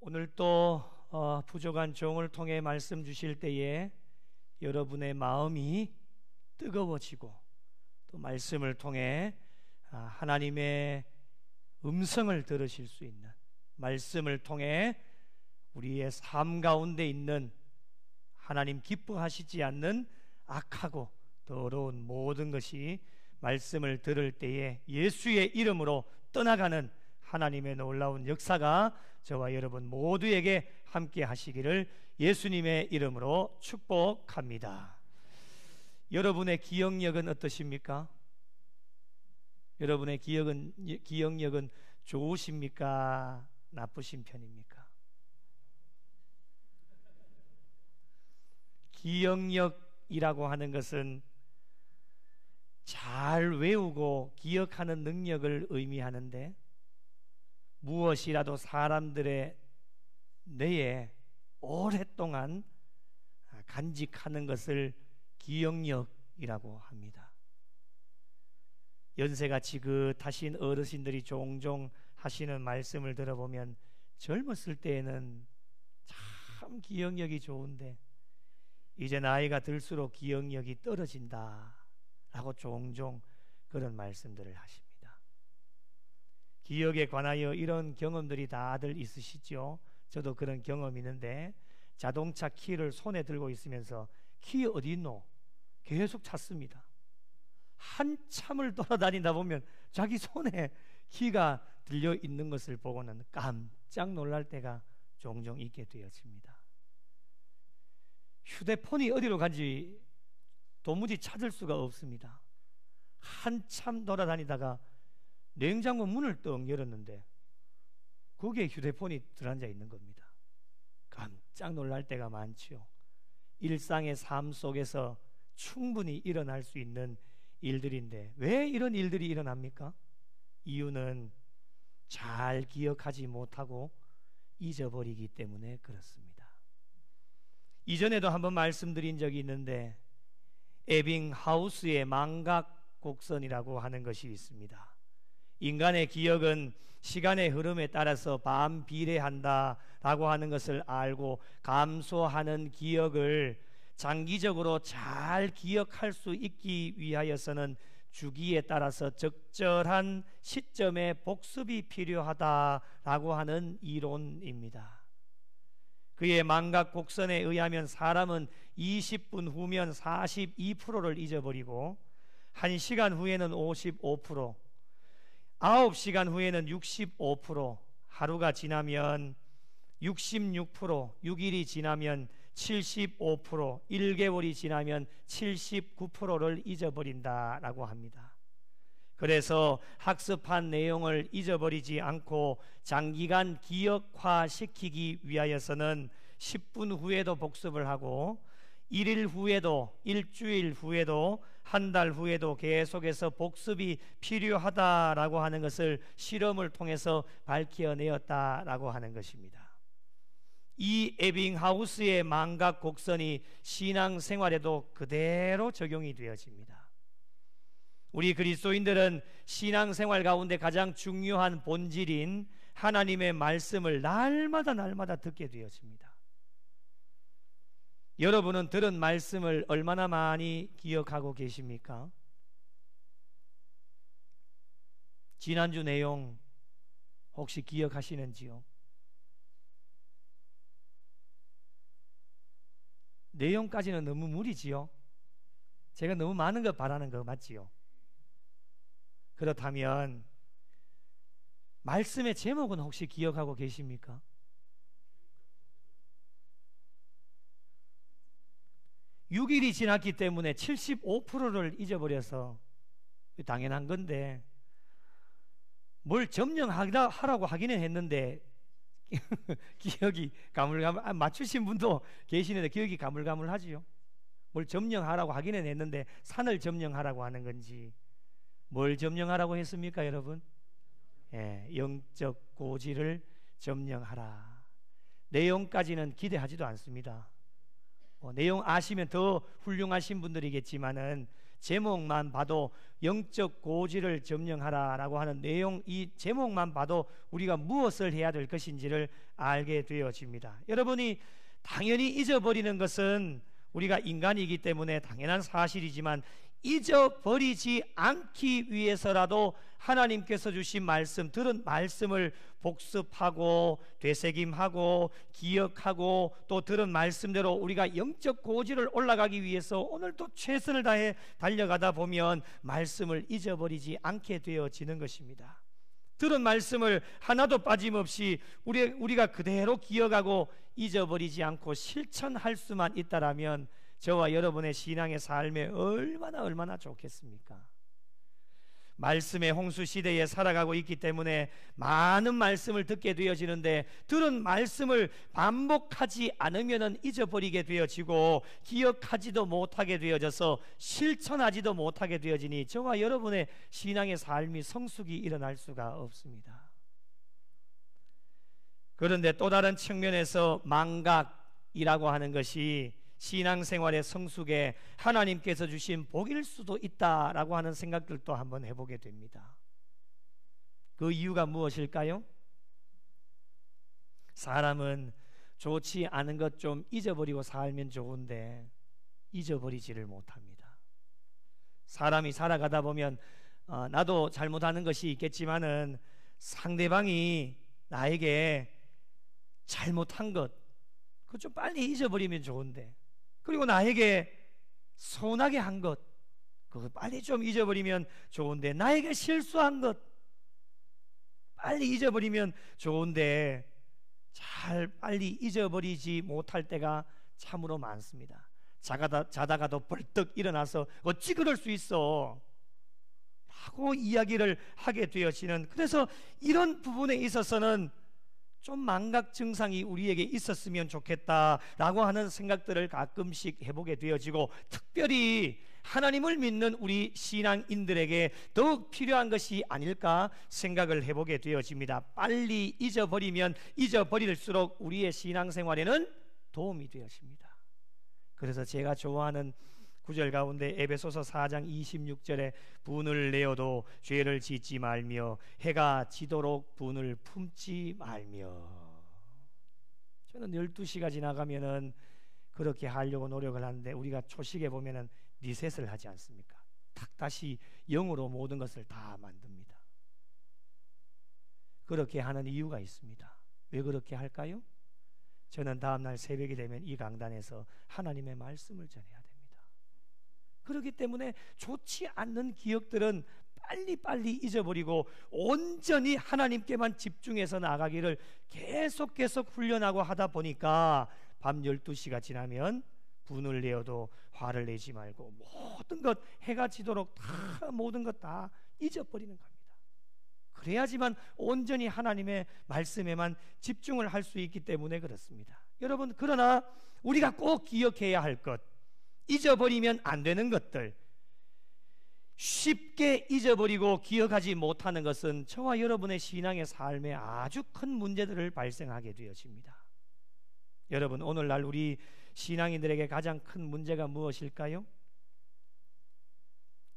오늘 또 부족한 종을 통해 말씀 주실 때에 여러분의 마음이 뜨거워지고 또 말씀을 통해 하나님의 음성을 들으실 수 있는, 말씀을 통해 우리의 삶 가운데 있는 하나님 기뻐하시지 않는 악하고 더러운 모든 것이 말씀을 들을 때에 예수의 이름으로 떠나가는 하나님의 놀라운 역사가 저와 여러분 모두에게 함께 하시기를 예수님의 이름으로 축복합니다. 여러분의 기억력은 어떠십니까? 여러분의 기억력은 좋으십니까? 나쁘신 편입니까? 기억력이라고 하는 것은 잘 외우고 기억하는 능력을 의미하는데, 무엇이라도 사람들의 뇌에 오랫동안 간직하는 것을 기억력이라고 합니다. 연세가 지긋하신 어르신들이 종종 하시는 말씀을 들어보면 젊었을 때에는 참 기억력이 좋은데 이제 나이가 들수록 기억력이 떨어진다 라고 종종 그런 말씀들을 하십니다. 기억에 관하여 이런 경험들이 다들 있으시죠? 저도 그런 경험이 있는데, 자동차 키를 손에 들고 있으면서 키 어디 있노? 계속 찾습니다. 한참을 돌아다니다 보면 자기 손에 키가 들려 있는 것을 보고는 깜짝 놀랄 때가 종종 있게 되었습니다. 휴대폰이 어디로 간지 도무지 찾을 수가 없습니다. 한참 돌아다니다가 냉장고 문을 떡 열었는데 거기에 휴대폰이 들어앉아 있는 겁니다. 깜짝 놀랄 때가 많지요. 일상의 삶 속에서 충분히 일어날 수 있는 일들인데 왜 이런 일들이 일어납니까? 이유는 잘 기억하지 못하고 잊어버리기 때문에 그렇습니다. 이전에도 한번 말씀드린 적이 있는데, 에빙하우스의 망각곡선이라고 하는 것이 있습니다. 인간의 기억은 시간의 흐름에 따라서 반비례한다라고 하는 것을 알고, 감소하는 기억을 장기적으로 잘 기억할 수 있기 위하여서는 주기에 따라서 적절한 시점에 복습이 필요하다라고 하는 이론입니다. 그의 망각곡선에 의하면 사람은 20분 후면 42%를 잊어버리고 1시간 후에는 55%, 9시간 후에는 65%, 하루가 지나면 66%, 6일이 지나면 75%, 1개월이 지나면 79%를 잊어버린다라고 합니다. 그래서 학습한 내용을 잊어버리지 않고 장기간 기억화시키기 위하여서는 10분 후에도 복습을 하고 1일 후에도, 일주일 후에도, 한 달 후에도 계속해서 복습이 필요하다라고 하는 것을 실험을 통해서 밝혀내었다라고 하는 것입니다. 이 에빙하우스의 망각곡선이 신앙생활에도 그대로 적용이 되어집니다. 우리 그리스도인들은 신앙생활 가운데 가장 중요한 본질인 하나님의 말씀을 날마다 듣게 되어집니다. 여러분은 들은 말씀을 얼마나 많이 기억하고 계십니까? 지난주 내용 혹시 기억하시는지요? 내용까지는 너무 무리지요? 제가 너무 많은 거 바라는 거 맞지요? 그렇다면 말씀의 제목은 혹시 기억하고 계십니까? (6일이) 지났기 때문에 75%를 잊어버려서 당연한 건데, 뭘 점령하라고 하기는 했는데 기억이 가물가물, 맞추신 분도 계시는데 기억이 가물가물하지요. 뭘 점령하라고 하기는 했는데 산을 점령하라고 하는 건지, 뭘 점령하라고 했습니까, 여러분? 영적 고지를 점령하라. 내용까지는 기대하지도 않습니다. 내용 아시면 더 훌륭하신 분들이겠지만은 제목만 봐도 영적 고지를 점령하라라고 하는 내용, 이 제목만 봐도 우리가 무엇을 해야 될 것인지를 알게 되어집니다. 여러분이 당연히 잊어버리는 것은 우리가 인간이기 때문에 당연한 사실이지만 잊어버리지 않기 위해서라도 하나님께서 주신 말씀, 들은 말씀을 복습하고 되새김하고 기억하고 또 들은 말씀대로 우리가 영적 고지를 올라가기 위해서 오늘도 최선을 다해 달려가다 보면 말씀을 잊어버리지 않게 되어지는 것입니다. 들은 말씀을 하나도 빠짐없이 우리가 그대로 기억하고 잊어버리지 않고 실천할 수만 있다라면 저와 여러분의 신앙의 삶에 얼마나 좋겠습니까? 말씀의 홍수 시대에 살아가고 있기 때문에 많은 말씀을 듣게 되어지는데 들은 말씀을 반복하지 않으면 잊어버리게 되어지고 기억하지도 못하게 되어져서 실천하지도 못하게 되어지니 저와 여러분의 신앙의 삶이 성숙이 일어날 수가 없습니다. 그런데 또 다른 측면에서 망각이라고 하는 것이 신앙생활의 성숙에 하나님께서 주신 복일 수도 있다라고 하는 생각들도 한번 해보게 됩니다. 그 이유가 무엇일까요? 사람은 좋지 않은 것 좀 잊어버리고 살면 좋은데 잊어버리지를 못합니다. 사람이 살아가다 보면 나도 잘못하는 것이 있겠지만은 상대방이 나에게 잘못한 것 그거 좀 빨리 잊어버리면 좋은데, 그리고 나에게 서운하게 한 것 그거 빨리 좀 잊어버리면 좋은데, 나에게 실수한 것 빨리 잊어버리면 좋은데 잘 빨리 잊어버리지 못할 때가 참으로 많습니다. 자다가도 벌떡 일어나서 어찌 그럴 수 있어 하고 이야기를 하게 되어지는, 그래서 이런 부분에 있어서는 좀 망각 증상이 우리에게 있었으면 좋겠다라고 하는 생각들을 가끔씩 해보게 되어지고, 특별히 하나님을 믿는 우리 신앙인들에게 더욱 필요한 것이 아닐까 생각을 해보게 되어집니다. 빨리 잊어버리면 잊어버릴수록 우리의 신앙생활에는 도움이 되어집니다. 그래서 제가 좋아하는 구절 가운데 에베소서 4장 26절에 분을 내어도 죄를 짓지 말며 해가 지도록 분을 품지 말며. 저는 12시가 지나가면은 그렇게 하려고 노력을 하는데 우리가 초식에 보면은 리셋을 하지 않습니까? 탁 다시 0으로 모든 것을 다 만듭니다. 그렇게 하는 이유가 있습니다. 왜 그렇게 할까요? 저는 다음날 새벽이 되면 이 강단에서 하나님의 말씀을 전해야 됩니다. 그렇기 때문에 좋지 않는 기억들은 빨리빨리 잊어버리고 온전히 하나님께만 집중해서 나가기를 계속 훈련하고 하다 보니까 밤 12시가 지나면 분을 내어도 화를 내지 말고 모든 것 해가 지도록 다 모든 것 다 잊어버리는 겁니다. 그래야지만 온전히 하나님의 말씀에만 집중을 할 수 있기 때문에 그렇습니다. 여러분, 그러나 우리가 꼭 기억해야 할 것, 잊어버리면 안 되는 것들, 쉽게 잊어버리고 기억하지 못하는 것은 저와 여러분의 신앙의 삶에 아주 큰 문제들을 발생하게 되어집니다. 여러분, 오늘날 우리 신앙인들에게 가장 큰 문제가 무엇일까요?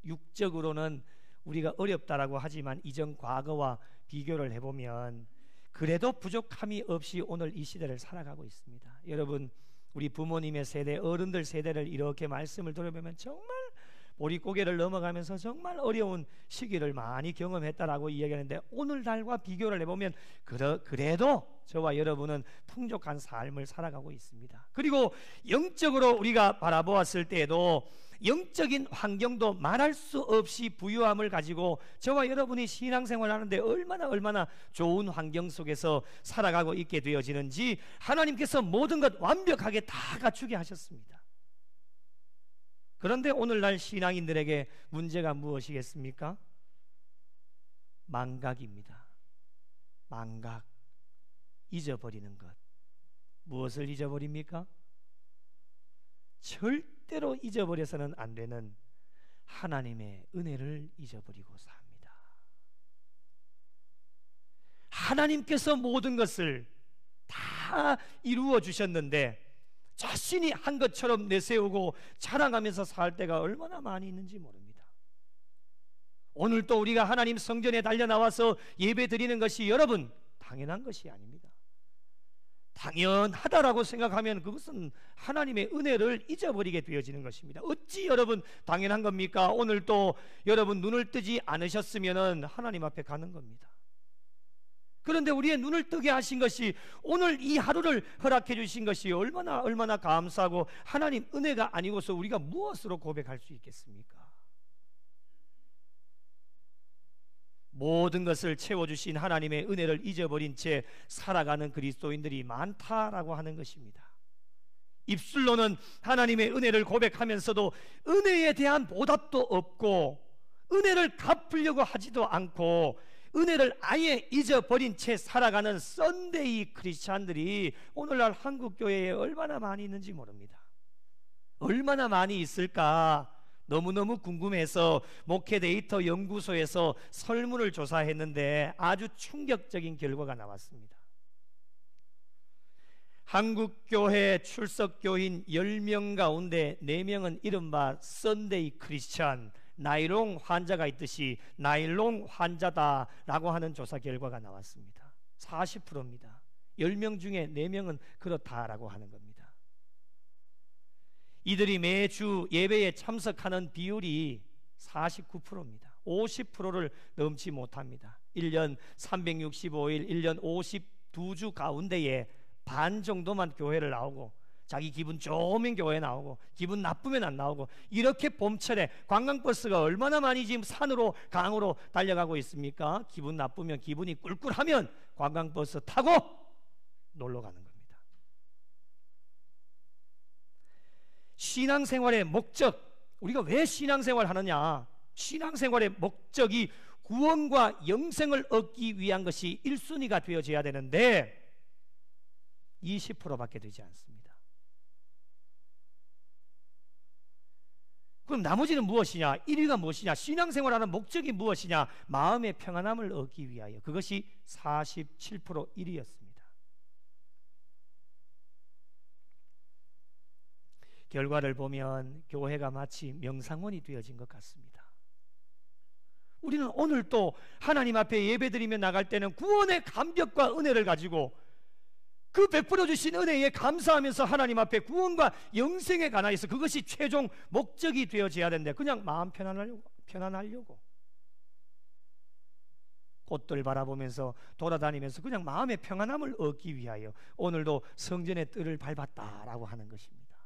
육적으로는 우리가 어렵다라고 하지만 이전 과거와 비교를 해보면 그래도 부족함이 없이 오늘 이 시대를 살아가고 있습니다. 여러분, 우리 부모님의 세대, 어른들 세대를 이렇게 말씀을 들어보면 정말 보릿고개를 넘어가면서 정말 어려운 시기를 많이 경험했다라고 이야기하는데, 오늘날과 비교를 해보면 그래도 저와 여러분은 풍족한 삶을 살아가고 있습니다. 그리고 영적으로 우리가 바라보았을 때에도 영적인 환경도 말할 수 없이 부유함을 가지고 저와 여러분이 신앙생활을 하는데 얼마나 좋은 환경 속에서 살아가고 있게 되어지는지 하나님께서 모든 것 완벽하게 다 갖추게 하셨습니다. 그런데 오늘날 신앙인들에게 문제가 무엇이겠습니까? 망각입니다. 망각, 잊어버리는 것. 무엇을 잊어버립니까? 절대로 잊어버려서는 안 되는 하나님의 은혜를 잊어버리고 삽니다. 하나님께서 모든 것을 다 이루어 주셨는데 자신이 한 것처럼 내세우고 자랑하면서 살 때가 얼마나 많이 있는지 모릅니다. 오늘 또 우리가 하나님 성전에 달려나와서 예배 드리는 것이 여러분 당연한 것이 아닙니다. 당연하다라고 생각하면 그것은 하나님의 은혜를 잊어버리게 되어지는 것입니다. 어찌 여러분 당연한 겁니까? 오늘 또 여러분 눈을 뜨지 않으셨으면 하나님 앞에 가는 겁니다. 그런데 우리의 눈을 뜨게 하신 것이, 오늘 이 하루를 허락해 주신 것이 얼마나 감사하고 하나님 은혜가 아니고서 우리가 무엇으로 고백할 수 있겠습니까? 모든 것을 채워주신 하나님의 은혜를 잊어버린 채 살아가는 그리스도인들이 많다라고 하는 것입니다. 입술로는 하나님의 은혜를 고백하면서도 은혜에 대한 보답도 없고 은혜를 갚으려고 하지도 않고 은혜를 아예 잊어버린 채 살아가는 썬데이 크리스찬들이 오늘날 한국교회에 얼마나 많이 있는지 모릅니다. 얼마나 많이 있을까 너무너무 궁금해서 목회 데이터 연구소에서 설문을 조사했는데 아주 충격적인 결과가 나왔습니다. 한국교회 출석교인 10명 가운데 4명은 이른바 썬데이 크리스찬, 나일론 환자가 있듯이 나일론 환자다라고 하는 조사 결과가 나왔습니다. 40%입니다. 10명 중에 4명은 그렇다라고 하는 겁니다. 이들이 매주 예배에 참석하는 비율이 49%입니다. 50%를 넘지 못합니다. 1년 365일, 1년 52주 가운데에 반 정도만 교회를 나오고 자기 기분 좋으면 교회 나오고 기분 나쁘면 안 나오고, 이렇게 봄철에 관광버스가 얼마나 많이 지금 산으로 강으로 달려가고 있습니까? 기분 나쁘면, 기분이 꿀꿀하면 관광버스 타고 놀러 가는 겁니다. 신앙생활의 목적, 우리가 왜 신앙생활 하느냐? 신앙생활의 목적이 구원과 영생을 얻기 위한 것이 1순위가 되어져야 되는데 20%밖에 되지 않습니다. 그럼 나머지는 무엇이냐? 1위가 무엇이냐? 신앙생활하는 목적이 무엇이냐? 마음의 평안함을 얻기 위하여. 그것이 47% 1위였습니다. 결과를 보면 교회가 마치 명상원이 되어진 것 같습니다. 우리는 오늘 또 하나님 앞에 예배드리며 나갈 때는 구원의 감격과 은혜를 가지고 그 베풀어 주신 은혜에 감사하면서 하나님 앞에 구원과 영생에 관하여서 그것이 최종 목적이 되어져야 되는데 그냥 마음 편안하려고 꽃들 바라보면서 돌아다니면서 그냥 마음의 평안함을 얻기 위하여 오늘도 성전의 뜰을 밟았다라고 하는 것입니다.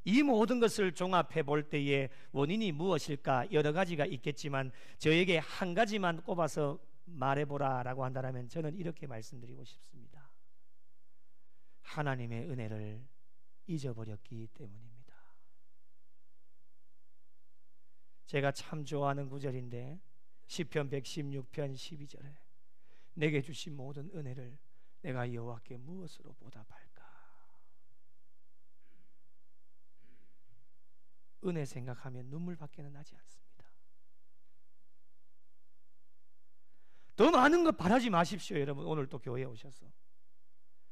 이 모든 것을 종합해 볼 때에 원인이 무엇일까? 여러 가지가 있겠지만 저에게 한 가지만 꼽아서 말해보라 라고 한다면 저는 이렇게 말씀드리고 싶습니다. 하나님의 은혜를 잊어버렸기 때문입니다. 제가 참 좋아하는 구절인데 시편 116편 12절에 내게 주신 모든 은혜를 내가 여호와께 무엇으로 보답할까? 은혜 생각하면 눈물밖에는 나지 않습니다. 더 많은 것 바라지 마십시오. 여러분 오늘 또 교회에 오셔서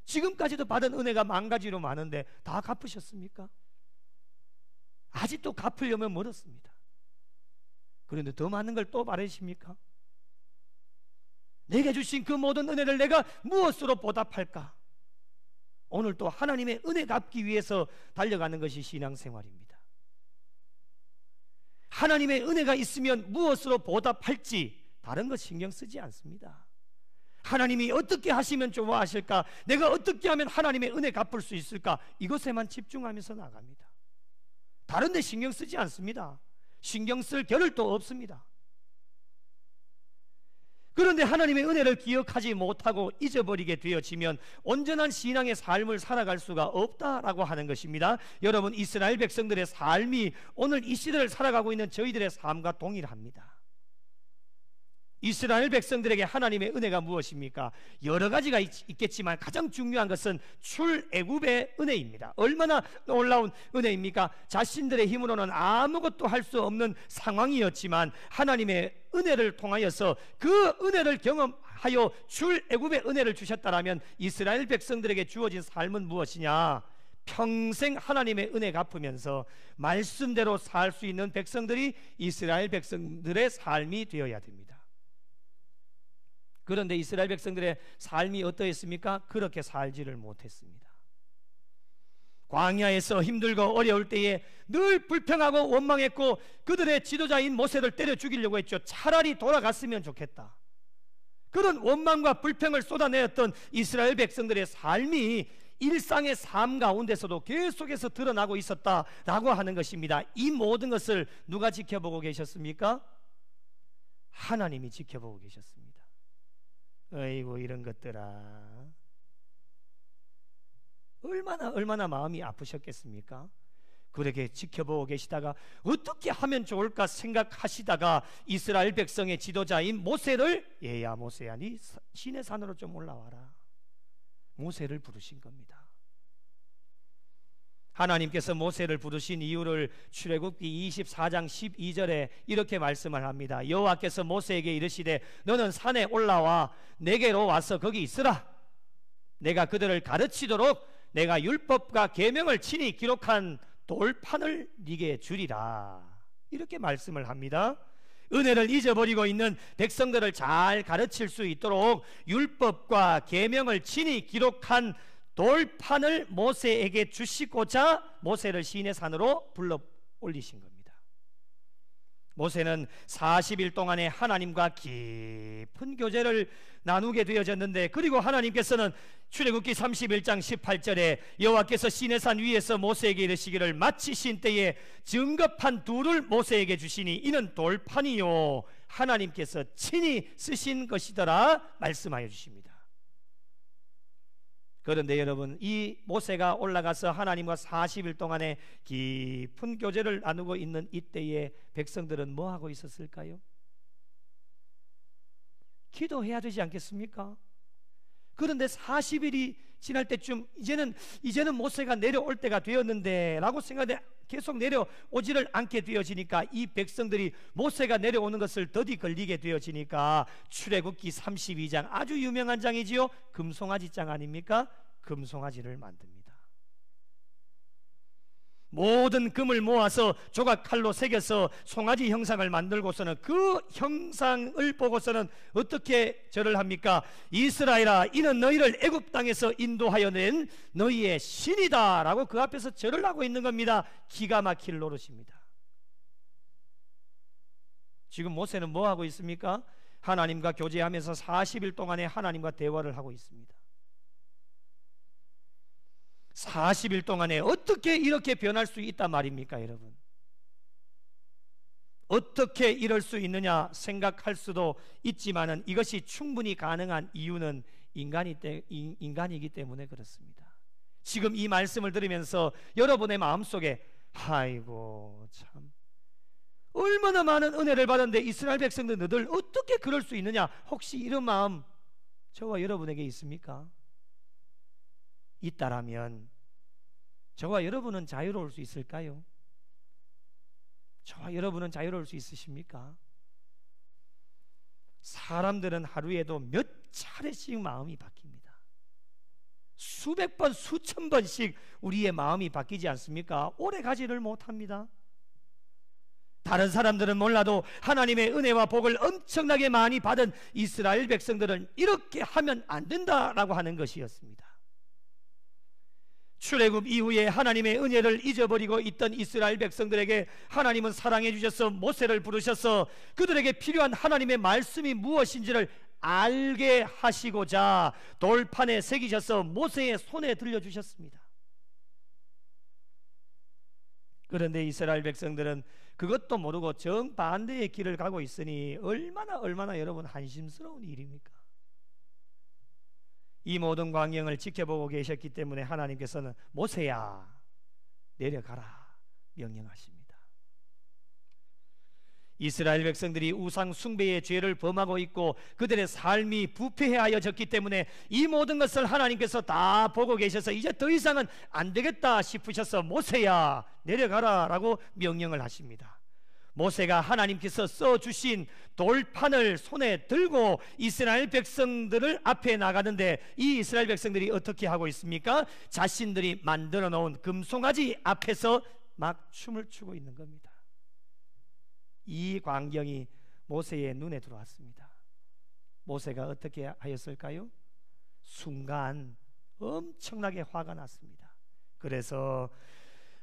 지금까지도 받은 은혜가 만 가지로 많은데 다 갚으셨습니까? 아직도 갚으려면 멀었습니다. 그런데 더 많은 걸 또 바라십니까? 내게 주신 그 모든 은혜를 내가 무엇으로 보답할까? 오늘 또 하나님의 은혜 갚기 위해서 달려가는 것이 신앙생활입니다. 하나님의 은혜가 있으면 무엇으로 보답할지 다른 것 신경 쓰지 않습니다. 하나님이 어떻게 하시면 좋아하실까? 내가 어떻게 하면 하나님의 은혜 갚을 수 있을까? 이것에만 집중하면서 나갑니다. 다른 데 신경 쓰지 않습니다. 신경 쓸 겨를도 없습니다. 그런데 하나님의 은혜를 기억하지 못하고 잊어버리게 되어지면 온전한 신앙의 삶을 살아갈 수가 없다라고 하는 것입니다. 여러분 이스라엘 백성들의 삶이 오늘 이 시대를 살아가고 있는 저희들의 삶과 동일합니다. 이스라엘 백성들에게 하나님의 은혜가 무엇입니까? 여러 가지가 있겠지만 가장 중요한 것은 출애굽의 은혜입니다. 얼마나 놀라운 은혜입니까? 자신들의 힘으로는 아무것도 할 수 없는 상황이었지만 하나님의 은혜를 통하여서 그 은혜를 경험하여 출애굽의 은혜를 주셨다라면 이스라엘 백성들에게 주어진 삶은 무엇이냐? 평생 하나님의 은혜 갚으면서 말씀대로 살 수 있는 백성들이 이스라엘 백성들의 삶이 되어야 됩니다. 그런데 이스라엘 백성들의 삶이 어떠했습니까? 그렇게 살지를 못했습니다. 광야에서 힘들고 어려울 때에 늘 불평하고 원망했고 그들의 지도자인 모세를 때려 죽이려고 했죠. 차라리 돌아갔으면 좋겠다. 그런 원망과 불평을 쏟아내었던 이스라엘 백성들의 삶이 일상의 삶 가운데서도 계속해서 드러나고 있었다라고 하는 것입니다. 이 모든 것을 누가 지켜보고 계셨습니까? 하나님이 지켜보고 계셨습니다. 어이구 이런 것들아, 얼마나 마음이 아프셨겠습니까? 그렇게 지켜보고 계시다가 어떻게 하면 좋을까 생각하시다가 이스라엘 백성의 지도자인 모세를, 얘야 모세야 네 시내 산으로 좀 올라와라, 모세를 부르신 겁니다. 하나님께서 모세를 부르신 이유를 출애굽기 24장 12절에 이렇게 말씀을 합니다. 여호와께서 모세에게 이르시되 너는 산에 올라와 내게로 와서 거기 있으라. 내가 그들을 가르치도록 내가 율법과 계명을 친히 기록한 돌판을 네게 주리라. 이렇게 말씀을 합니다. 은혜를 잊어버리고 있는 백성들을 잘 가르칠 수 있도록 율법과 계명을 친히 기록한 돌판을 모세에게 주시고자 모세를 시내 산으로 불러 올리신 겁니다. 모세는 40일 동안에 하나님과 깊은 교제를 나누게 되어졌는데, 그리고 하나님께서는 출애굽기 31장 18절에 여호와께서 시내산 위에서 모세에게 이르시기를 마치신 때에 증거판 둘을 모세에게 주시니 이는 돌판이요 하나님께서 친히 쓰신 것이더라 말씀하여 주십니다. 그런데 여러분, 이 모세가 올라가서 하나님과 40일 동안에 깊은 교제를 나누고 있는 이때에 백성들은 뭐 하고 있었을까요? 기도해야 되지 않겠습니까? 그런데 40일이 지날 때쯤 이제는 모세가 내려올 때가 되었는데 라고 생각하는데 계속 내려오지를 않게 되어지니까 이 백성들이 모세가 내려오는 것을 더디 걸리게 되어지니까 출애굽기 32장, 아주 유명한 장이지요. 금송아지 장 아닙니까? 금송아지를 만듭니다. 모든 금을 모아서 조각칼로 새겨서 송아지 형상을 만들고서는 그 형상을 보고서는 어떻게 절을 합니까? 이스라엘아, 이는 너희를 애굽 땅에서 인도하여 낸 너희의 신이다 라고 그 앞에서 절을 하고 있는 겁니다. 기가 막힐 노릇입니다. 지금 모세는 뭐 하고 있습니까? 하나님과 교제하면서 40일 동안에 하나님과 대화를 하고 있습니다. 40일 동안에 어떻게 이렇게 변할 수 있단 말입니까, 여러분? 어떻게 이럴 수 있느냐 생각할 수도 있지만은 이것이 충분히 가능한 이유는 인간이기 때문에 그렇습니다. 지금 이 말씀을 들으면서 여러분의 마음속에 아이고 참 얼마나 많은 은혜를 받았는데 이스라엘 백성들 너들 어떻게 그럴 수 있느냐, 혹시 이런 마음 저와 여러분에게 있습니까? 있다라면 저와 여러분은 자유로울 수 있을까요? 저와 여러분은 자유로울 수 있으십니까? 사람들은 하루에도 몇 차례씩 마음이 바뀝니다. 수백 번, 수천 번씩 우리의 마음이 바뀌지 않습니까? 오래 가지를 못합니다. 다른 사람들은 몰라도 하나님의 은혜와 복을 엄청나게 많이 받은 이스라엘 백성들은 이렇게 하면 안 된다라고 하는 것이었습니다. 출애굽 이후에 하나님의 은혜를 잊어버리고 있던 이스라엘 백성들에게 하나님은 사랑해 주셔서 모세를 부르셔서 그들에게 필요한 하나님의 말씀이 무엇인지를 알게 하시고자 돌판에 새기셔서 모세의 손에 들려주셨습니다. 그런데 이스라엘 백성들은 그것도 모르고 정반대의 길을 가고 있으니 얼마나 여러분 한심스러운 일입니까? 이 모든 광경을 지켜보고 계셨기 때문에 하나님께서는 모세야 내려가라 명령하십니다. 이스라엘 백성들이 우상 숭배의 죄를 범하고 있고 그들의 삶이 부패하여졌기 때문에 이 모든 것을 하나님께서 다 보고 계셔서 이제 더 이상은 안 되겠다 싶으셔서 모세야 내려가라 라고 명령을 하십니다. 모세가 하나님께서 써주신 돌판을 손에 들고 이스라엘 백성들을 앞에 나가는데, 이 이스라엘 백성들이 어떻게 하고 있습니까? 자신들이 만들어 놓은 금송아지 앞에서 막 춤을 추고 있는 겁니다. 이 광경이 모세의 눈에 들어왔습니다. 모세가 어떻게 하였을까요? 순간 엄청나게 화가 났습니다. 그래서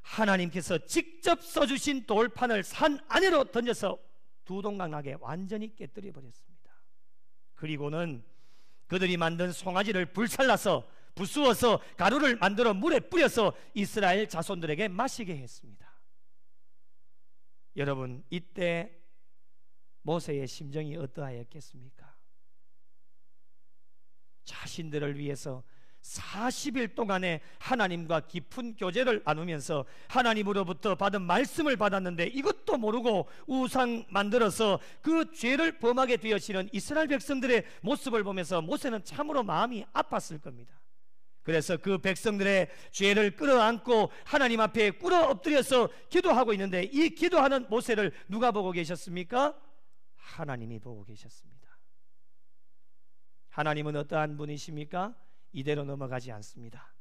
하나님께서 직접 써주신 돌판을 산 안으로 던져서 두 동강 나게 완전히 깨뜨려 버렸습니다. 그리고는 그들이 만든 송아지를 불살라서 부수어서 가루를 만들어 물에 뿌려서 이스라엘 자손들에게 마시게 했습니다. 여러분, 이때 모세의 심정이 어떠하였겠습니까? 자신들을 위해서 40일 동안에 하나님과 깊은 교제를 나누면서 하나님으로부터 받은 말씀을 받았는데 이것도 모르고 우상 만들어서 그 죄를 범하게 되어지는 이스라엘 백성들의 모습을 보면서 모세는 참으로 마음이 아팠을 겁니다. 그래서 그 백성들의 죄를 끌어안고 하나님 앞에 꿇어 엎드려서 기도하고 있는데, 이 기도하는 모세를 누가 보고 계셨습니까? 하나님이 보고 계셨습니다. 하나님은 어떠한 분이십니까? 이대로 넘어가지 않습니다.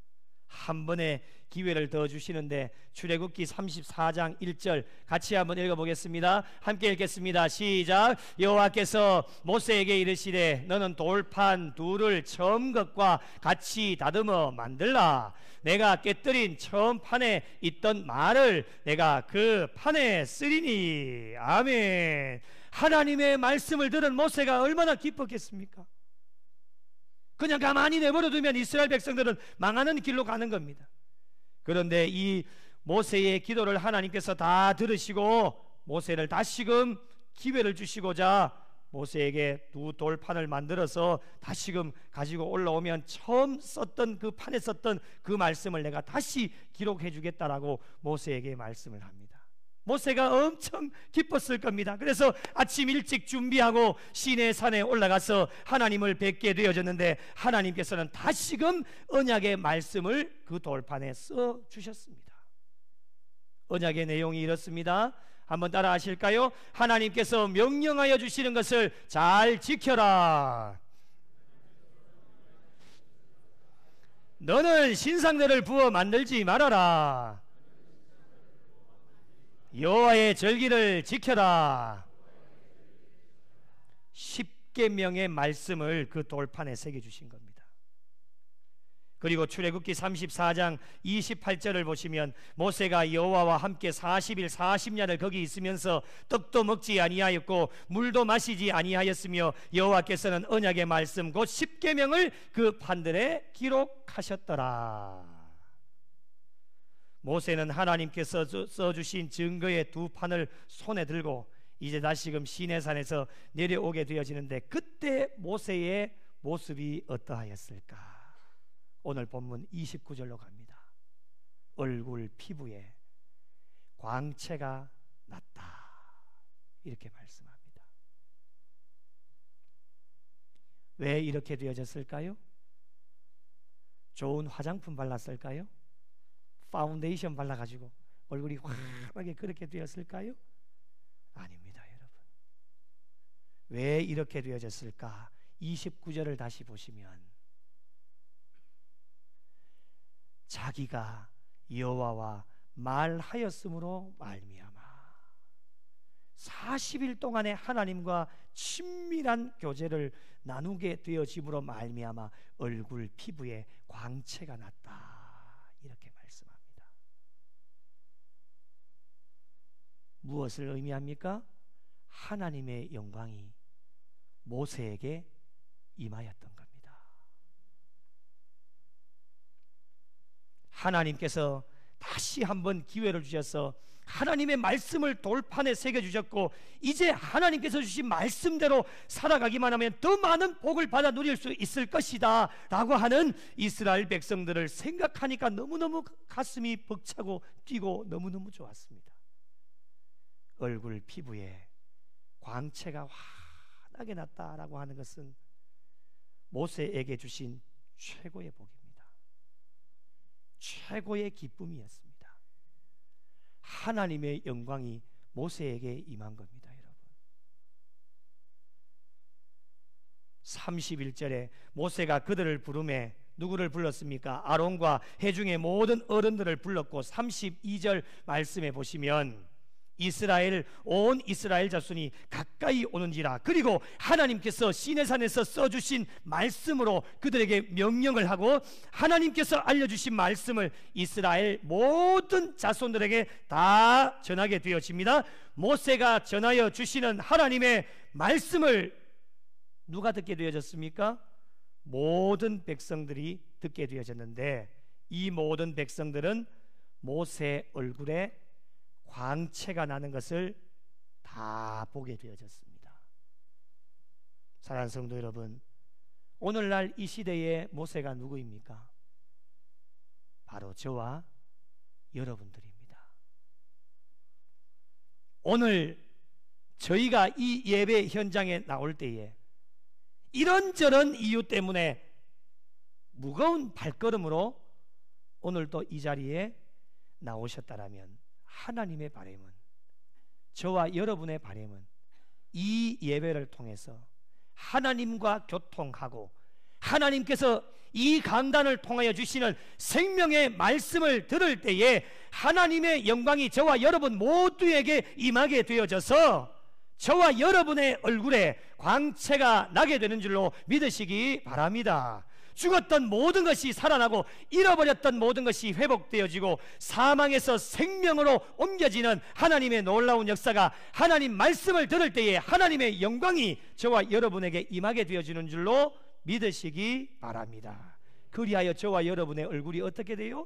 한 번의 기회를 더 주시는데, 출애굽기 34장 1절 같이 한번 읽어보겠습니다. 함께 읽겠습니다. 시작. 여호와께서 모세에게 이르시되 너는 돌판 둘을 처음 것과 같이 다듬어 만들라. 내가 깨뜨린 처음 판에 있던 말을 내가 그 판에 쓰리니. 아멘. 하나님의 말씀을 들은 모세가 얼마나 기뻤겠습니까? 그냥 가만히 내버려두면 이스라엘 백성들은 망하는 길로 가는 겁니다. 그런데 이 모세의 기도를 하나님께서 다 들으시고 모세를 다시금 기회를 주시고자 모세에게 두 돌판을 만들어서 다시금 가지고 올라오면 처음 썼던 그 판에 썼던 그 말씀을 내가 다시 기록해 주겠다라고 모세에게 말씀을 합니다. 모세가 엄청 기뻤을 겁니다. 그래서 아침 일찍 준비하고 시내산에 올라가서 하나님을 뵙게 되어졌는데, 하나님께서는 다시금 언약의 말씀을 그 돌판에 써 주셨습니다. 언약의 내용이 이렇습니다. 한번 따라 하실까요? 하나님께서 명령하여 주시는 것을 잘 지켜라. 너는 신상들을 부어 만들지 말아라. 여호와의 절기를 지켜라. 10계명의 말씀을 그 돌판에 새겨주신 겁니다. 그리고 출애굽기 34장 28절을 보시면 모세가 여호와와 함께 40일 40야를 거기 있으면서 떡도 먹지 아니하였고 물도 마시지 아니하였으며 여호와께서는 언약의 말씀 곧 10계명을 그 판들에 기록하셨더라. 모세는 하나님께서 써주신 증거의 두 판을 손에 들고 이제 다시금 시내산에서 내려오게 되어지는데, 그때 모세의 모습이 어떠하였을까? 오늘 본문 29절로 갑니다. 얼굴 피부에 광채가 났다, 이렇게 말씀합니다. 왜 이렇게 되어졌을까요? 좋은 화장품 발랐을까요? 파운데이션 발라가지고 얼굴이 환하게 그렇게 되었을까요? 아닙니다, 여러분. 왜 이렇게 되어졌을까? 29절을 다시 보시면 자기가 여호와와 말하였으므로 말미암아 40일 동안에 하나님과 친밀한 교제를 나누게 되어짐으로 말미암아 얼굴 피부에 광채가 났다, 이렇게 말씀합니다. 무엇을 의미합니까? 하나님의 영광이 모세에게 임하였던 겁니다. 하나님께서 다시 한번 기회를 주셔서 하나님의 말씀을 돌판에 새겨주셨고, 이제 하나님께서 주신 말씀대로 살아가기만 하면 더 많은 복을 받아 누릴 수 있을 것이다 라고 하는 이스라엘 백성들을 생각하니까 너무너무 가슴이 벅차고 뛰고 너무너무 좋았습니다. 얼굴 피부에 광채가 환하게 났다라고 하는 것은 모세에게 주신 최고의 복입니다. 최고의 기쁨이었습니다. 하나님의 영광이 모세에게 임한 겁니다. 여러분, 31절에 모세가 그들을 부르매 누구를 불렀습니까? 아론과 회중의 모든 어른들을 불렀고, 32절 말씀에 보시면 온 이스라엘 자손이 가까이 오는지라. 그리고 하나님께서 시내산에서 써주신 말씀으로 그들에게 명령을 하고, 하나님께서 알려주신 말씀을 이스라엘 모든 자손들에게 다 전하게 되어집니다. 모세가 전하여 주시는 하나님의 말씀을 누가 듣게 되어졌습니까? 모든 백성들이 듣게 되어졌는데, 이 모든 백성들은 모세 얼굴에 광채가 나는 것을 다 보게 되어졌습니다. 사랑하는 성도 여러분, 오늘날 이 시대의 모세가 누구입니까? 바로 저와 여러분들입니다. 오늘 저희가 이 예배 현장에 나올 때에 이런저런 이유 때문에 무거운 발걸음으로 오늘도 이 자리에 나오셨다라면, 하나님의 바람은, 저와 여러분의 바람은 이 예배를 통해서 하나님과 교통하고, 하나님께서 이 강단을 통하여 주시는 생명의 말씀을 들을 때에 하나님의 영광이 저와 여러분 모두에게 임하게 되어져서 저와 여러분의 얼굴에 광채가 나게 되는 줄로 믿으시기 바랍니다. 죽었던 모든 것이 살아나고, 잃어버렸던 모든 것이 회복되어지고, 사망에서 생명으로 옮겨지는 하나님의 놀라운 역사가, 하나님 말씀을 들을 때에 하나님의 영광이 저와 여러분에게 임하게 되어지는 줄로 믿으시기 바랍니다. 그리하여 저와 여러분의 얼굴이 어떻게 돼요?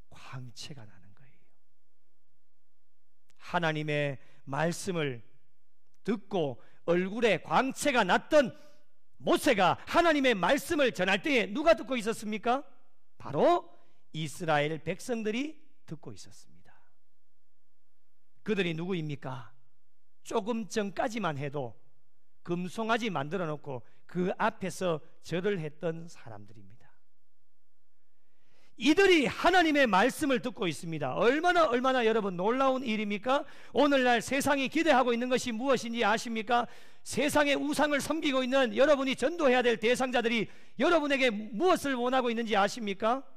광채가 나는 거예요. 하나님의 말씀을 듣고 얼굴에 광채가 났던 모세가 하나님의 말씀을 전할 때에 누가 듣고 있었습니까? 바로 이스라엘 백성들이 듣고 있었습니다. 그들이 누구입니까? 조금 전까지만 해도 금송아지 만들어 놓고 그 앞에서 절을 했던 사람들입니다. 이들이 하나님의 말씀을 듣고 있습니다. 얼마나 여러분 놀라운 일입니까? 오늘날 세상이 기대하고 있는 것이 무엇인지 아십니까? 세상의 우상을 섬기고 있는 여러분이 전도해야 될 대상자들이 여러분에게 무엇을 원하고 있는지 아십니까?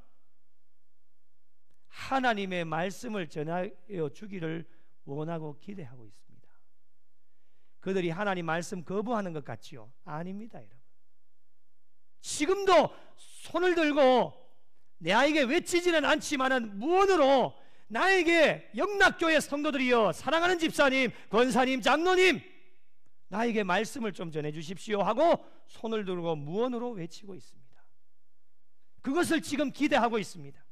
하나님의 말씀을 전하여 주기를 원하고 기대하고 있습니다. 그들이 하나님 말씀 거부하는 것 같지요? 아닙니다, 여러분. 지금도 손을 들고 나에게 외치지는 않지만은 무언으로 나에게 영락교회 성도들이여, 사랑하는 집사님, 권사님, 장로님, 나에게 말씀을 좀 전해주십시오 하고 손을 들고 무언으로 외치고 있습니다. 그것을 지금 기대하고 있습니다.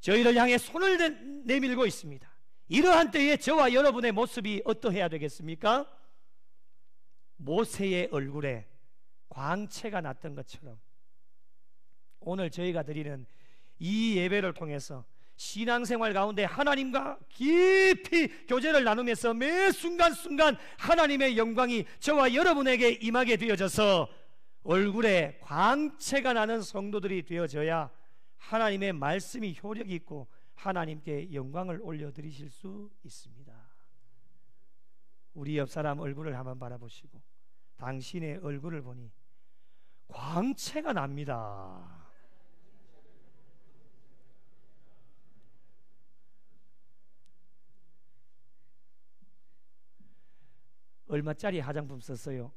저희를 향해 손을 내밀고 있습니다. 이러한 때에 저와 여러분의 모습이 어떠해야 되겠습니까? 모세의 얼굴에 광채가 났던 것처럼 오늘 저희가 드리는 이 예배를 통해서 신앙생활 가운데 하나님과 깊이 교제를 나누면서 매 순간순간 하나님의 영광이 저와 여러분에게 임하게 되어져서 얼굴에 광채가 나는 성도들이 되어져야 하나님의 말씀이 효력이 있고 하나님께 영광을 올려드리실 수 있습니다. 우리 옆 사람 얼굴을 한번 바라보시고 당신의 얼굴을 보니 광채가 납니다. 얼마짜리 화장품 썼어요?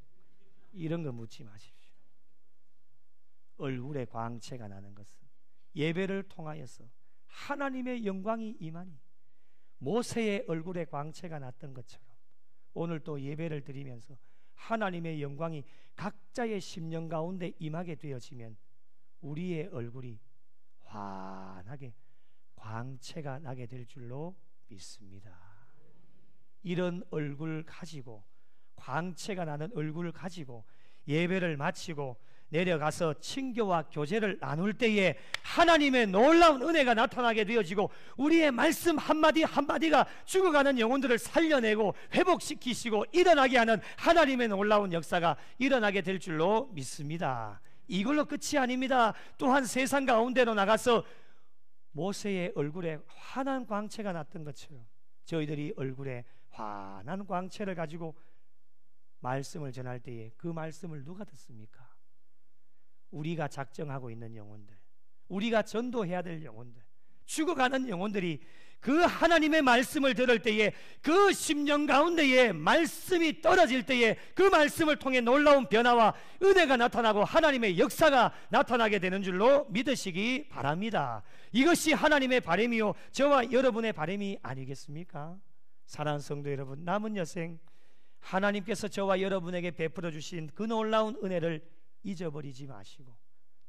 이런 거 묻지 마십시오. 얼굴에 광채가 나는 것은 예배를 통하여서 하나님의 영광이 임하니 모세의 얼굴에 광채가 났던 것처럼 오늘 또 예배를 드리면서 하나님의 영광이 각자의 심령 가운데 임하게 되어지면 우리의 얼굴이 환하게 광채가 나게 될 줄로 믿습니다. 이런 얼굴 가지고, 광채가 나는 얼굴을 가지고 예배를 마치고 내려가서 친교와 교제를 나눌 때에 하나님의 놀라운 은혜가 나타나게 되어지고 우리의 말씀 한마디 한마디가 죽어가는 영혼들을 살려내고 회복시키시고 일어나게 하는 하나님의 놀라운 역사가 일어나게 될 줄로 믿습니다. 이걸로 끝이 아닙니다. 또한 세상 가운데로 나가서 모세의 얼굴에 환한 광채가 났던 것처럼 저희들이 얼굴에 환한 광채를 가지고 말씀을 전할 때에 그 말씀을 누가 듣습니까? 우리가 작정하고 있는 영혼들, 우리가 전도해야 될 영혼들, 죽어가는 영혼들이 그 하나님의 말씀을 들을 때에 그 심령 가운데에 말씀이 떨어질 때에 그 말씀을 통해 놀라운 변화와 은혜가 나타나고 하나님의 역사가 나타나게 되는 줄로 믿으시기 바랍니다. 이것이 하나님의 바람이요 저와 여러분의 바람이 아니겠습니까? 사랑하는 성도 여러분, 남은 여생 하나님께서 저와 여러분에게 베풀어 주신 그 놀라운 은혜를 잊어버리지 마시고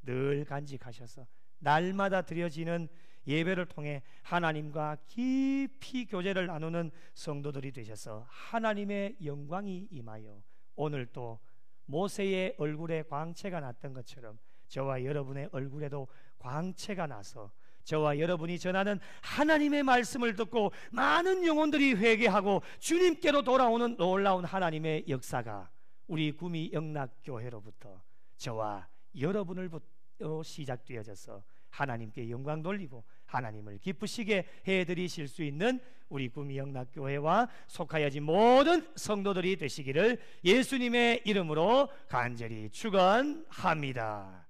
늘 간직하셔서 날마다 드려지는 예배를 통해 하나님과 깊이 교제를 나누는 성도들이 되셔서 하나님의 영광이 임하여 오늘 또 모세의 얼굴에 광채가 났던 것처럼 저와 여러분의 얼굴에도 광채가 나서 저와 여러분이 전하는 하나님의 말씀을 듣고 많은 영혼들이 회개하고 주님께로 돌아오는 놀라운 하나님의 역사가 우리 구미 영락교회로부터 저와 여러분을부터 시작되어져서 하나님께 영광 돌리고 하나님을 기쁘시게 해드리실 수 있는 우리 구미 영락교회와 속하여진 모든 성도들이 되시기를 예수님의 이름으로 간절히 축원합니다.